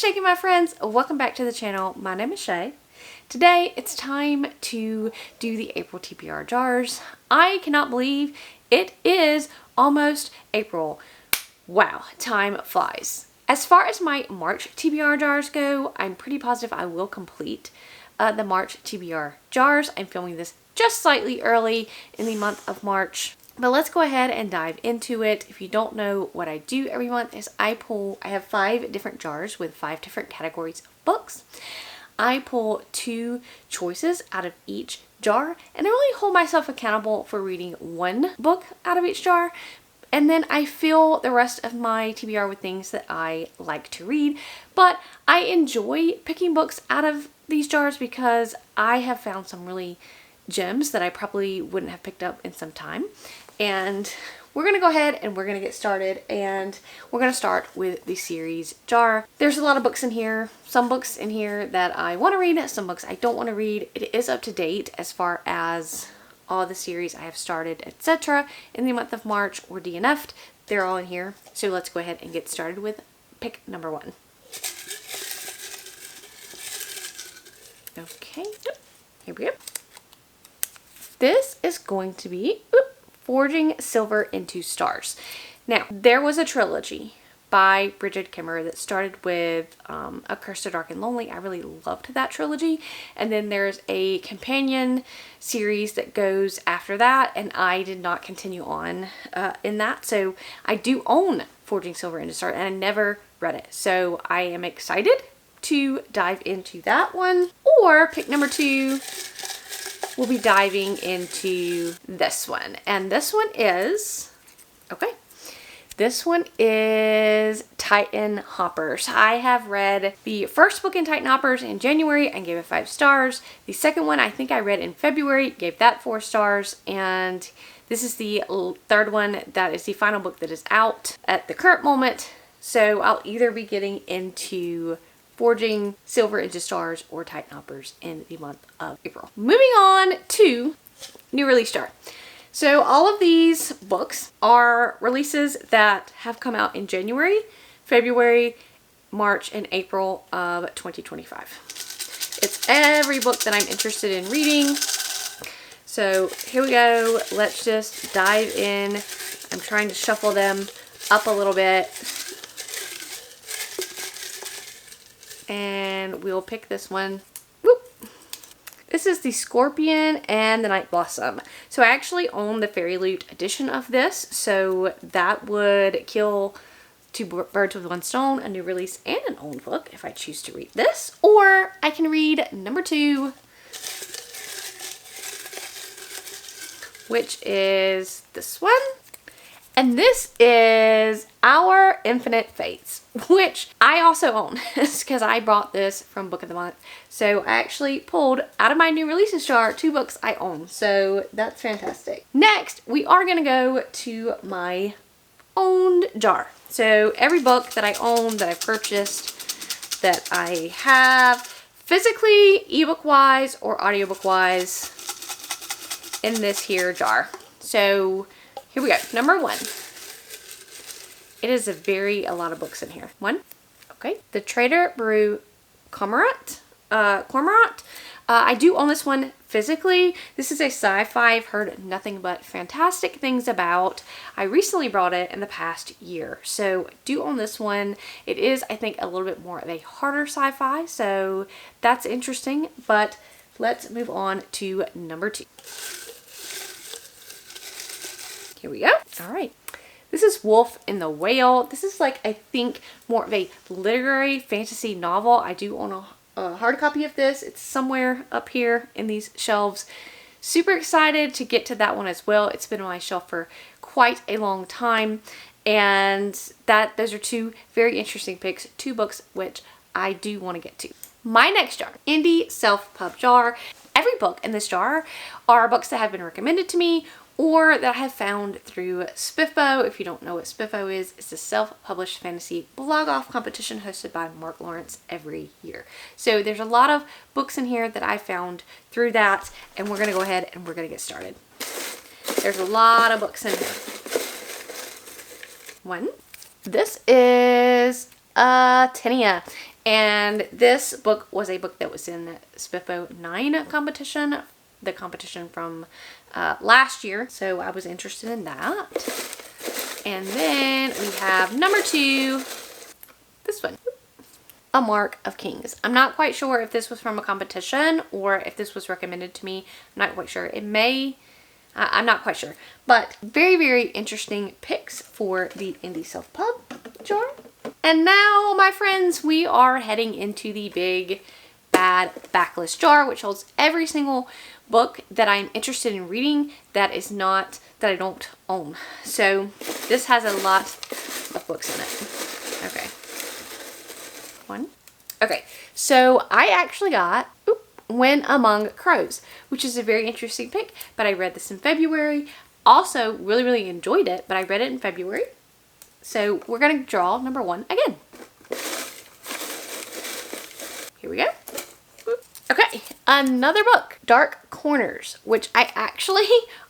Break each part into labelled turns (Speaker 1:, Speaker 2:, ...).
Speaker 1: Shaking my friends, welcome back to the channel. My name is Shay. Today it's time to do the April TBR jars. I cannot believe it is almost April. Wow, time flies. As far as my March TBR jars go, I'm pretty positive I will complete the March TBR jars. I'm filming this just slightly early in the month of March. But let's go ahead and dive into it. If you don't know, what I do every month is I have 5 different jars with 5 different categories of books. I pull 2 choices out of each jar, and I really hold myself accountable for reading 1 book out of each jar. And then I fill the rest of my TBR with things that I like to read. But I enjoy picking books out of these jars because I have found some really gems that I probably wouldn't have picked up in some time. And we're going to go ahead and we're going to get started, and we're going to start with the series jar. There's a lot of books in here. Some books in here that I want to read, some books I don't want to read. It is up to date as far as all the series I have started, etc. in the month of March or DNF'd. They're all in here. So let's go ahead and get started with pick number 1. Okay, here we go. This is going to be Forging Silver into Stars. Now, there was a trilogy by Bridget Kimmerer that started with A Curse to Dark and Lonely. I really loved that trilogy. And then there's a companion series that goes after that, and I did not continue on in that. So I do own Forging Silver into Stars, and I never read it. So I am excited to dive into that one. Or pick number 2. We'll be diving into this one, and this one is Titan Hoppers. I have read the first book in Titan Hoppers in January and gave it 5 stars. The second one I think I read in February, gave that 4 stars, and this is the third one that is the final book that is out at the current moment. So I'll either be getting into Forging Silver into Stars or Titan Hoppers in the month of April. Moving on to new release jar. So all of these books are releases that have come out in January, February, March, and April of 2025. It's every book that I'm interested in reading. So here we go. Let's just dive in. I'm trying to shuffle them up a little bit. And we'll pick this one. Whoop. This is the Scorpion and the Night Blossom. So I actually own the Fairy Loot edition of this. So that would kill 2 birds with 1 stone, a new release and an old book if I choose to read this. Or I can read number 2, which is this one. And this is Our Infinite Fates, which I also own because I bought this from Book of the Month. So I actually pulled out of my new releases jar 2 books I own. So that's fantastic. Next, we are going to go to my owned jar. So every book that I own, that I've purchased, that I have physically, ebook wise or audiobook wise in this here jar. So here we go. Number 1. It is a lot of books in here. 1. Okay. The Trader Brew Cormorant. I do own this one physically. This is a sci-fi I've heard nothing but fantastic things about. I recently brought it in the past year. So I do own this one. It is, I think, a little bit more of a harder sci-fi. So that's interesting. But let's move on to number 2. Here we go. All right. This is Wolf and the Whale. This is like, I think, more of a literary fantasy novel. I do own a hard copy of this. It's somewhere up here in these shelves. Super excited to get to that one as well. It's been on my shelf for quite a long time. And those are 2 very interesting picks. 2 books which I do want to get to. My next jar, Indie Self-Pub jar. Every book in this jar are books that have been recommended to me or that I have found through Spiffbo. If you don't know what Spiffbo is, it's a self-published fantasy blog-off competition hosted by Mark Lawrence every year. So there's a lot of books in here that I found through that, and we're going to go ahead and we're going to get started. There's a lot of books in here. 1. This is Tenia, And this book was a book that was in Spiffo 9 competition, the competition from last year. So I was interested in that. And then we have number 2, this one, A Mark of Kings. I'm not quite sure if this was from a competition or if this was recommended to me. I'm not quite sure. It may, I'm not quite sure. But very, very interesting picks for the Indie Self Pub jar. And now, my friends, we are heading into the big bad backlist jar, which holds every single book that I'm interested in reading that is not, that I don't own. So this has a lot of books in it. Okay. One. Okay, so I actually got When Among Crows, which is a very interesting pick, but I read this in February. Also, really, really enjoyed it, but I read it in February. So we're going to draw number 1 again. Here we go. Okay, another book, Dark Corners, which I actually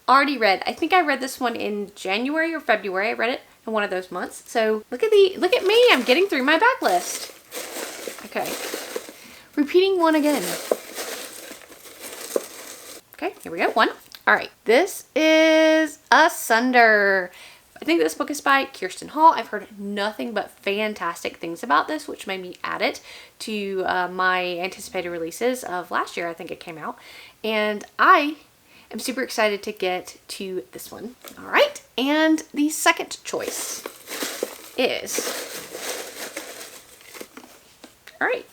Speaker 1: already read. I think I read this one in January or February. I read it in one of those months. So look at me. I'm getting through my backlist. Okay, repeating one again. Okay, here we go. 1. All right, this is Asunder. I think this book is by Kirsten Hall. I've heard nothing but fantastic things about this, which made me add it to my anticipated releases of last year. I think it came out. And I am super excited to get to this one. All right. And the second choice is, all right,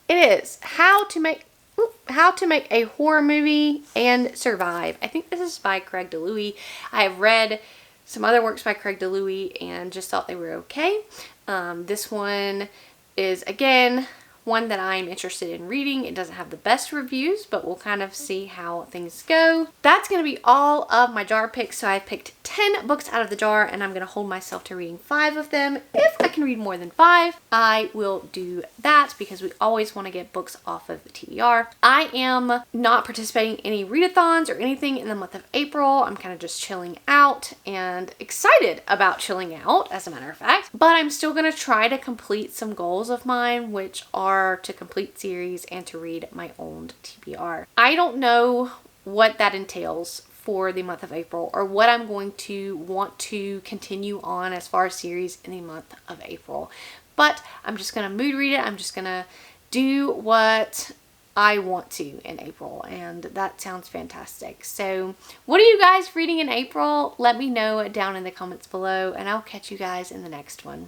Speaker 1: it is How to Make a Horror Movie and Survive. I think this is by Craig DeLuey. I have read some other works by Craig DeLuey and just thought they were okay. This one is, again, one that I'm interested in reading. It doesn't have the best reviews, but we'll kind of see how things go. That's going to be all of my jar picks. So I picked 10 books out of the jar, and I'm going to hold myself to reading 5 of them. If I can read more than 5, I will do that because we always want to get books off of the TBR. I am not participating in any readathons or anything in the month of April. I'm kind of just chilling out and excited about chilling out, as a matter of fact. But I'm still going to try to complete some goals of mine, which are to complete series and to read my own TBR. I don't know what that entails for the month of April or what I'm going to want to continue on as far as series in the month of April. But I'm just going to mood read it. I'm just going to do what I want to in April, and that sounds fantastic. So what are you guys reading in April? Let me know down in the comments below, and I'll catch you guys in the next one.